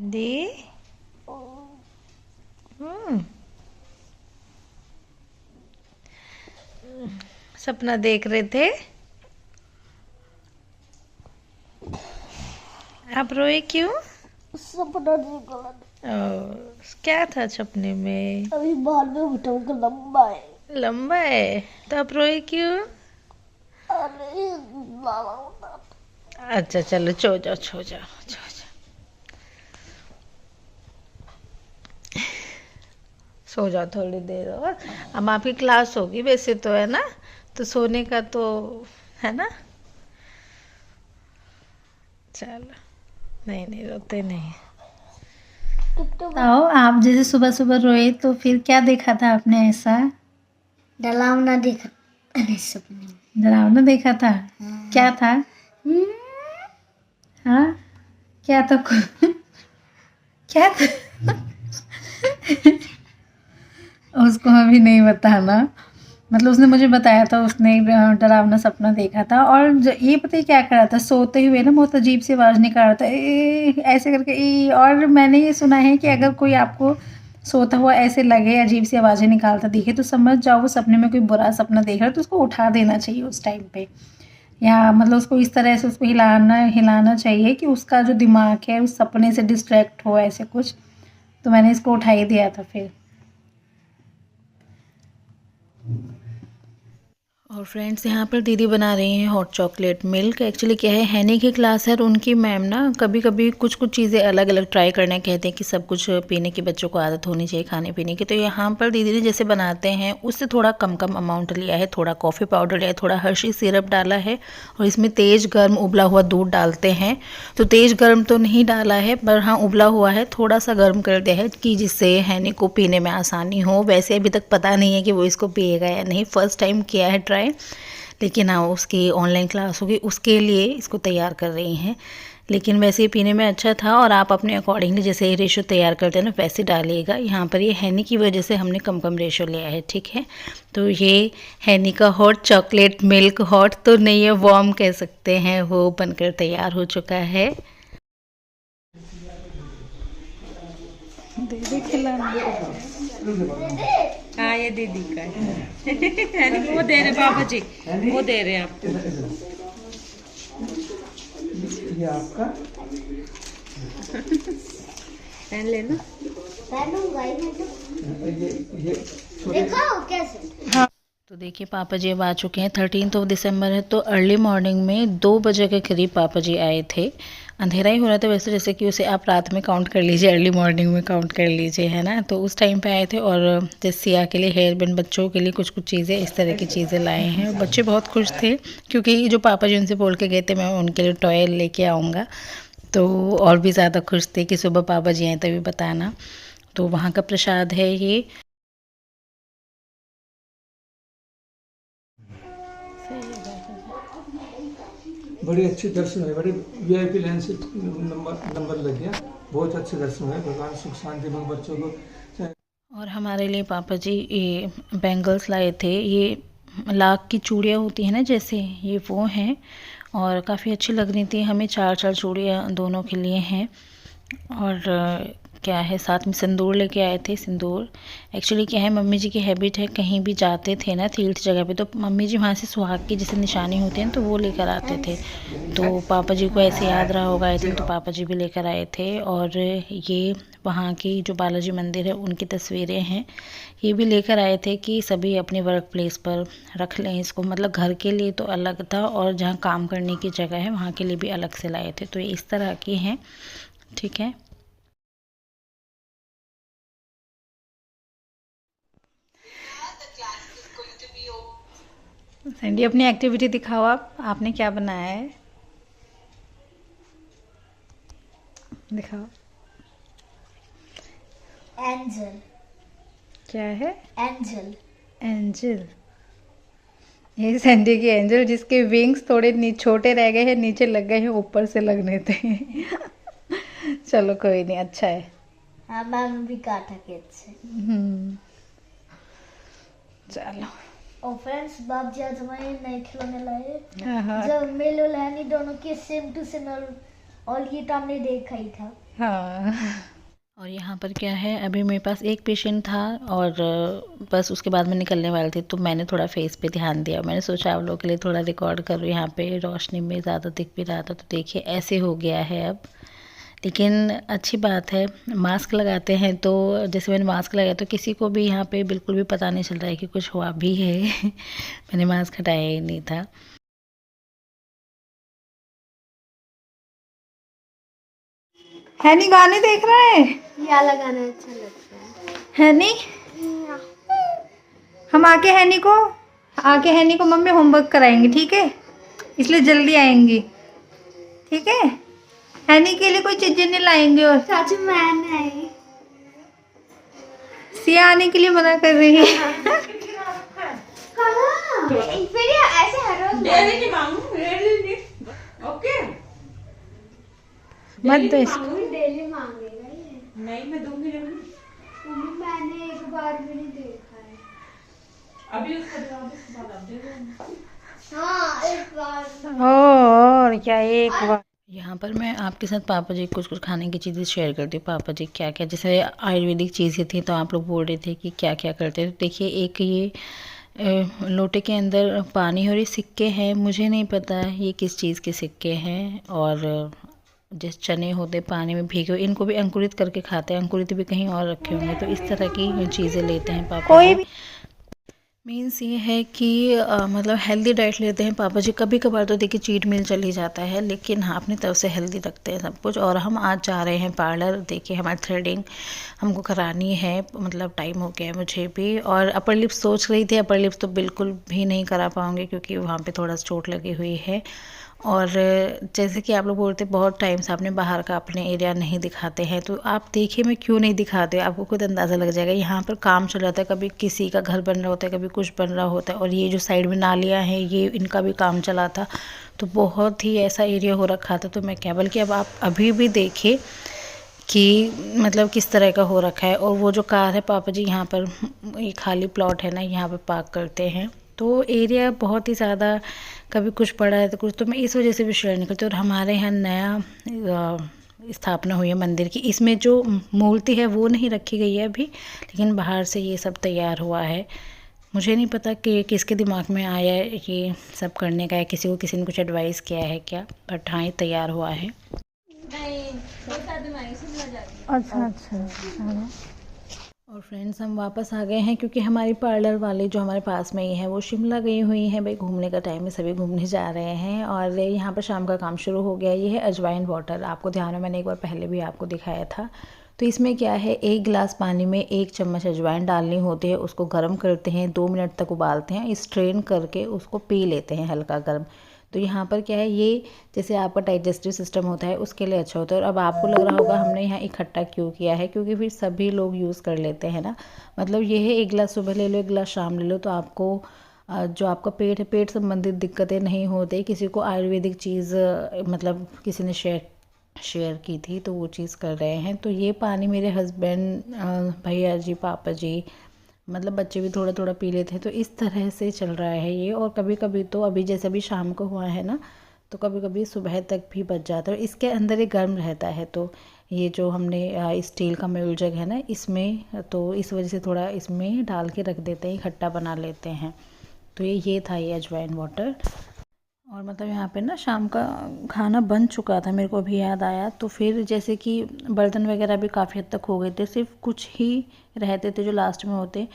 दी सपना देख रहे थे। आप रोए क्यों? सपना देखा। क्या था सपने में? अभी बाल में उठाऊंगा, लंबा है। लंबा है तो आप रोए क्यों? अरे बाबा उठा। अच्छा चलो सो जाओ सो जाओ सो जाओ सो जाओ थोड़ी देर और। अब आपकी क्लास होगी वैसे तो, है ना? तो सोने का तो है ना। चलो नहीं नहीं रोते नहीं। आओ, आप जैसे सुबह सुबह रोए तो फिर क्या देखा था आपने ऐसा? डरावना देखा सपने में। डरावना देखा था? क्या था? हाँ क्या था? क्या था? उसको अभी नहीं बताना। मतलब उसने मुझे बताया था, उसने डरावना सपना देखा था। और ये पता है क्या कर रहा था? सोते हुए ना बहुत अजीब सी आवाज़ निकाल रहा था, ऐसे करके और मैंने ये सुना है कि अगर कोई आपको सोता हुआ ऐसे लगे, अजीब सी आवाज़ें निकालता दिखे, तो समझ जाओ वो सपने में कोई बुरा सपना देख रहा है, तो उसको उठा देना चाहिए उस टाइम पे। या मतलब उसको इस तरह से उसको हिलाना चाहिए कि उसका जो दिमाग है उस सपने से डिस्ट्रैक्ट हो, ऐसे कुछ। तो मैंने इसको उठा ही दिया था फिर। और फ्रेंड्स यहाँ पर दीदी बना रही हैं हॉट चॉकलेट मिल्क। एक्चुअली क्या है, हैनी की क्लास है और उनकी मैम ना कभी कभी कुछ कुछ चीज़ें अलग अलग ट्राई करने कहते हैं कि सब कुछ पीने की बच्चों को आदत होनी चाहिए खाने पीने की। तो यहाँ पर दीदी ने जैसे बनाते हैं उससे थोड़ा कम कम अमाउंट लिया है, थोड़ा कॉफ़ी पाउडर लिया है, थोड़ा हर्शी सिरप डाला है और इसमें तेज़ गर्म उबला हुआ दूध डालते हैं। तो तेज़ गर्म तो नहीं डाला है पर हाँ उबला हुआ है, थोड़ा सा गर्म कर दिया है कि जिससे हैनी को पीने में आसानी हो। वैसे अभी तक पता नहीं है कि वो इसको पिएगा या नहीं, फर्स्ट टाइम किया है ट्राई। लेकिन हाँ उसकी ऑनलाइन क्लास होगी उसके लिए इसको तैयार कर रही हैं। लेकिन वैसे ही पीने में अच्छा था। और आप अपने अकॉर्डिंगली जैसे रेशो तैयार करते हैं ना वैसे डालिएगा। यहाँ पर ये हैनी की वजह से हमने कम कम रेशो लिया है, ठीक है। तो ये हैनी का हॉट चॉकलेट मिल्क, हॉट तो नहीं है, वार्म कह सकते हैं, वो बनकर तैयार हो चुका है। दीदी खिलाना। हाँ ये दीदी का है। वो दे रहे पापा जी, वो दे रहे हैं आपको। ये आपका पहन लेना। ये देखो कैसे। हाँ तो देखिए पापा जी अब आ चुके हैं। 13 दिसंबर है तो अर्ली मॉर्निंग में 2 बजे के करीब पापा जी आए थे। अंधेरा ही हो रहा था वैसे, जैसे कि उसे आप रात में काउंट कर लीजिए, अर्ली मॉर्निंग में काउंट कर लीजिए, है ना। तो उस टाइम पे आए थे और जैसे सिया के लिए हेयर बैंड, बच्चों के लिए कुछ कुछ चीज़ें इस तरह की चीज़ें लाए हैं। बच्चे बहुत खुश थे क्योंकि जो पापा जी उनसे बोल के गए थे मैं उनके लिए टॉय लेके आऊँगा। तो और भी ज़्यादा खुश थे कि सुबह पापा जी आए तभी बताना। तो वहाँ का प्रसाद है ये। बड़े अच्छे दर्शन हुए, बड़े वीआईपी लाइन से नंबर लग गया। बहुत अच्छे दर्शन हुए, भगवान सुख शांति बख्शे बच्चों को। और हमारे लिए पापा जी ये बैंगल्स लाए थे। ये लाख की चूड़ियाँ होती हैं ना जैसे, ये वो हैं और काफ़ी अच्छी लग रही थी हमें। 4 चूड़ियाँ दोनों के लिए हैं। और क्या है साथ में सिंदूर लेके आए थे। सिंदूर एक्चुअली क्या है, मम्मी जी की हैबिट है कहीं भी जाते थे ना तीर्थ जगह पे तो मम्मी जी वहाँ से सुहाग की जैसे निशानी होती हैं तो वो लेकर आते थे। तो पापा जी को ऐसे याद रहा होगा आई थिंक, तो पापा जी भी लेकर आए थे। और ये वहाँ की जो बालाजी मंदिर है उनकी तस्वीरें हैं, ये भी लेकर आए थे कि सभी अपने वर्क प्लेस पर रख लें इसको। मतलब घर के लिए तो अलग था और जहाँ काम करने की जगह है वहाँ के लिए भी अलग से लाए थे। तो ये इस तरह की हैं, ठीक है। सैंडी अपनी एक्टिविटी दिखाओ आप, आपने क्या बनाया है दिखाओ। एंजल। क्या है? एंजल। एंजल। ये सैंडी की एंजल जिसके विंग्स थोड़े छोटे रह गए हैं, नीचे लग गए हैं, ऊपर से लगने थे। चलो कोई नहीं, अच्छा है। हाँ मैम भी काटा के अच्छे। चलो। और फ्रेंड्स बाप जी आज हमारे नए खिलौने लाए। हाँ जब मेल और लहनी दोनों के सेम टू सेम और ये तो हमने देखा ही था। हाँ यहाँ पर क्या है, अभी मेरे पास एक पेशेंट था और बस उसके बाद मैं निकलने वाली थी, तो मैंने थोड़ा फेस पे ध्यान दिया। मैंने सोचा आप लोगों के लिए थोड़ा रिकॉर्ड करूँ। यहाँ पे रोशनी में ज़्यादा दिख भी रहा था, तो देखिए ऐसे हो गया है अब। लेकिन अच्छी बात है, मास्क लगाते हैं तो जैसे मैंने मास्क लगाया तो किसी को भी यहाँ पे बिल्कुल भी पता नहीं चल रहा है कि कुछ हुआ भी है। मैंने मास्क हटाया ही नहीं था। हैनी गाने देख रहा है। ये वाला गाना अच्छा लगता है। हैनी, हम आके हैनी को मम्मी होमवर्क कराएंगे, ठीक है? इसलिए जल्दी आएंगी, ठीक है? हैनी के लिए कोई चीजें नहीं लाएंगे। और चाचू मैंने आई। सिया आने के लिए मना कर रही है। कहाँ? फिर ये ऐसे हर रोज ओके मत दो इसको। डेली मांगेगा ये। नहीं मैं दूंगी नहीं। मम्मी मैंने एक बार भी नहीं देखा है। अभी उसका जवाब इसके बाद आप दे दो। हाँ एक बार। और क्या एक बार। यहाँ पर मैं आपके साथ पापा जी कुछ कुछ खाने की चीज़ें शेयर करती हूँ। पापा जी क्या क्या, जैसे आयुर्वेदिक चीज़ें थी तो आप लोग बोल रहे थे कि क्या क्या करते हैं। तो देखिए एक ये लोटे के अंदर पानी और ये सिक्के हैं, मुझे नहीं पता ये किस चीज़ के सिक्के हैं। और जैसे चने होते पानी में भीगे हुए, इनको भी अंकुरित करके खाते हैं। अंकुरित भी कहीं और रखे होंगे, तो इस तरह की चीज़ें लेते हैं पापा कोई जी। भी मीन्स ये है कि मतलब हेल्दी डाइट लेते हैं पापा जी। कभी कभार तो देखिए चीट मील चल ही जाता है, लेकिन हाँ अपनी तरफ से हेल्दी रखते हैं सब कुछ। और हम आज जा रहे हैं पार्लर। देखिए हमारी थ्रेडिंग हमको करानी है, मतलब टाइम हो गया है मुझे भी। और अपर लिप्स सोच रही थी, अपर लिप्स तो बिल्कुल भी नहीं करा पाऊँगी क्योंकि वहाँ पे थोड़ा चोट लगी हुई है। और जैसे कि आप लोग बोलते बहुत टाइम से आपने बाहर का अपने एरिया नहीं दिखाते हैं, तो आप देखिए मैं क्यों नहीं दिखाते, आपको खुद अंदाज़ा लग जाएगा। यहाँ पर काम चल रहा था, कभी किसी का घर बन रहा होता है, कभी कुछ बन रहा होता है। और ये जो साइड में नालियाँ हैं, ये इनका भी काम चला था, तो बहुत ही ऐसा एरिया हो रखा था। तो मैं क्या, बल्कि अब आप अभी भी देखिए कि मतलब किस तरह का हो रखा है। और वो जो कार है पापा जी यहाँ पर, ये खाली प्लॉट है ना, यहाँ पर पार्क करते हैं। तो एरिया बहुत ही ज़्यादा, कभी कुछ पड़ा है तो कुछ, तो मैं इस वजह से भी शेयर नहीं करती। और हमारे यहाँ नया स्थापना हुई है मंदिर की, इसमें जो मूर्ति है वो नहीं रखी गई है अभी, लेकिन बाहर से ये सब तैयार हुआ है। मुझे नहीं पता कि किसके दिमाग में आया है ये सब करने का, है किसी ने कुछ एडवाइस किया है क्या, बट हाँ ये तैयार हुआ है। अच्छा अच्छा। और फ्रेंड्स हम वापस आ गए हैं क्योंकि हमारी पार्लर वाली जो हमारे पास में ही है वो शिमला गई हुई हैं। भाई घूमने का टाइम है, सभी घूमने जा रहे हैं। और यहाँ पर शाम का काम शुरू हो गया। ये है अजवाइन वाटर, आपको ध्यान है मैंने एक बार पहले भी आपको दिखाया था। तो इसमें क्या है, 1 गिलास पानी में 1 चम्मच अजवाइन डालनी होती है। उसको गर्म करते हैं, 2 मिनट तक उबालते हैं, स्ट्रेन करके उसको पी लेते हैं हल्का गर्म। तो यहाँ पर क्या है, ये जैसे आपका डाइजेस्टिव सिस्टम होता है उसके लिए अच्छा होता है। और अब आपको लग रहा होगा हमने यहाँ इकट्ठा क्यों किया है, क्योंकि फिर सभी लोग यूज़ कर लेते हैं ना। मतलब ये है 1 गिलास सुबह ले लो, 1 गिलास शाम ले लो, तो आपको जो आपका पेट है, पेट संबंधित दिक्कतें नहीं होती। किसी को आयुर्वेदिक चीज़ मतलब किसी ने शेयर की थी तो वो चीज़ कर रहे हैं। तो ये पानी मेरे हस्बैंड, भैया जी, पापा जी, मतलब बच्चे भी थोड़ा थोड़ा पी लेते हैं। तो इस तरह से चल रहा है ये। और कभी कभी तो अभी जैसे अभी शाम को हुआ है ना, तो कभी कभी सुबह तक भी बच जाता है। इसके अंदर ही गर्म रहता है, तो ये जो हमने स्टील का मेल जग है ना इसमें, तो इस वजह से थोड़ा इसमें डाल के रख देते हैं, इकट्ठा बना लेते हैं। तो ये था ये अजवाइन वाटर। और मतलब यहाँ पे ना शाम का खाना बन चुका था, मेरे को अभी याद आया। तो फिर जैसे कि बर्तन वगैरह भी काफ़ी हद तक हो गए थे, सिर्फ कुछ ही रहते थे जो लास्ट में होते।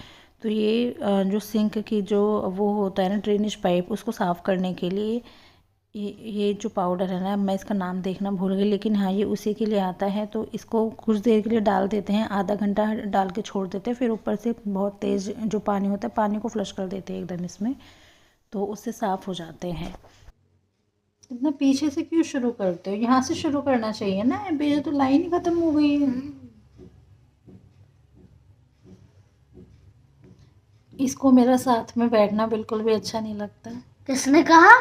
तो ये जो सिंक की जो वो होता है ना ड्रेनेज पाइप, उसको साफ़ करने के लिए ये जो पाउडर है ना, मैं इसका नाम देखना भूल गई, लेकिन हाँ ये उसी के लिए आता है। तो इसको कुछ देर के लिए डाल देते हैं, आधा घंटा डाल के छोड़ देते हैं। फिर ऊपर से बहुत तेज़ जो पानी होता है, पानी को फ्लश कर देते हैं एकदम इसमें, तो उससे साफ़ हो जाते हैं। इतना पीछे से क्यों शुरू करते हो, यहाँ से शुरू करना चाहिए ना, अभी तो लाइन ही खत्म हो गई है। इसको मेरा साथ में बैठना बिल्कुल भी अच्छा नहीं लगता, किसने कहा?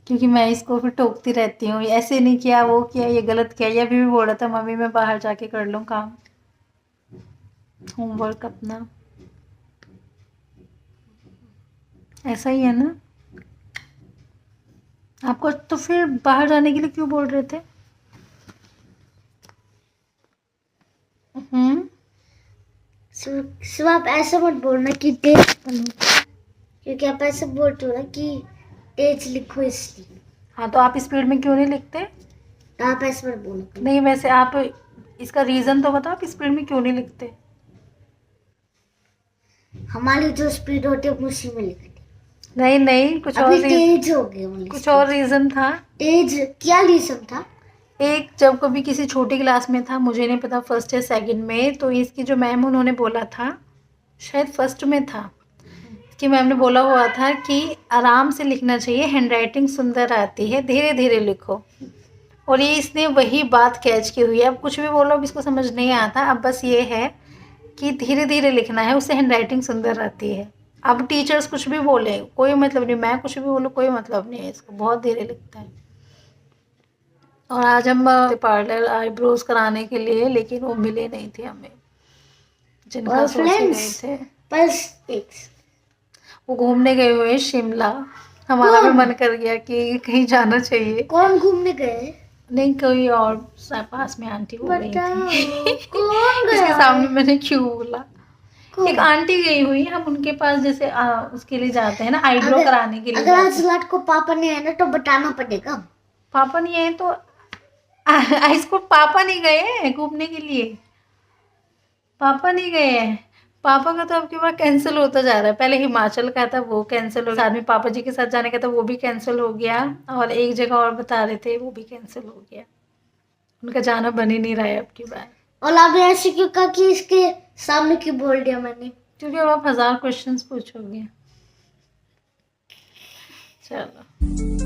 क्योंकि मैं इसको फिर टोकती रहती हूँ, ऐसे नहीं किया, वो किया, ये गलत किया। ये अभी भी बोल रहा था मम्मी मैं बाहर जाके कर लूँ काम, होमवर्क अपना। ऐसा ही है ना। आपको तो फिर बाहर जाने के लिए क्यों बोल रहे थे? सिर्फ आप ऐसे मत बोलना कि तेज बनो, क्योंकि आप ऐसे बोलते हो ना कि तेज लिखो इसलिए, हाँ, तो आप स्पीड में क्यों नहीं लिखते? तो आप ऐसे मत बोलो। नहीं, वैसे आप इसका रीज़न तो बताओ, आप स्पीड में क्यों नहीं लिखते? हमारी जो स्पीड होती है उसी में लिखते। नहीं नहीं, कुछ और अभी रीज़न, तेज हो गए हमारी कुछ और रीज़न था। तेज क्या रीजन था? एक जब कभी किसी छोटी क्लास में था, मुझे नहीं पता फर्स्ट या सेकंड में, तो इसकी जो मैम उन्होंने बोला था, शायद फर्स्ट में था, कि मैम ने बोला हुआ था कि आराम से लिखना चाहिए, हैंडराइटिंग सुंदर आती है, धीरे धीरे लिखो। और ये इसने वही बात कैच की हुई है। अब कुछ भी बोलो, अब इसको समझ नहीं आता, अब बस ये है कि धीरे धीरे लिखना है, उससे हैंडराइटिंग सुंदर आती है। अब टीचर्स कुछ भी बोले कोई मतलब नहीं, मैं कुछ भी बोलूँ कोई मतलब नहीं है, इसको बहुत धीरे लिखता है। और आज हम पार्लर आईब्रोज कराने के लिए, लेकिन वो मिले नहीं थे हमें, जिनका और सोच ही रहे फ्रेंड्स, थे। बस वो घूमने गए हुए हैं शिमला। हमारा भी मन कर गया कि कहीं जाना चाहिए। कौन घूमने गए? नहीं, कोई और पास में आंटी वो गई बताओ थी। कौन इसके गया? सामने मैंने क्यों बोला? कौन? एक आंटी गई हुई, हम उनके पास जैसे उसके लिए जाते हैं ना, आईब्रो अगर- कराने के लिए अगर आज जाते हैं। रात को पापा नहीं है ना तो बताना पड़ेगा। पापा नहीं है तो इसको पापा नहीं गए हैं घूमने के लिए, पापा नहीं गए हैं। पापा का तो अब की बार कैंसिल होता जा रहा है। पहले हिमाचल का था, वो कैंसिल हो गया, साथ में पापा जी के साथ जाने का था, वो भी कैंसिल हो गया, और एक जगह और बता रहे थे, वो भी कैंसिल हो गया। उनका जाना बन ही नहीं रहा है अब की बार। और आपने ऐसे क्यों कहा कि इसके सामने क्यों बोल दिया मैंने? क्योंकि अब आप 1000 क्वेश्चंस पूछोगे। चलो।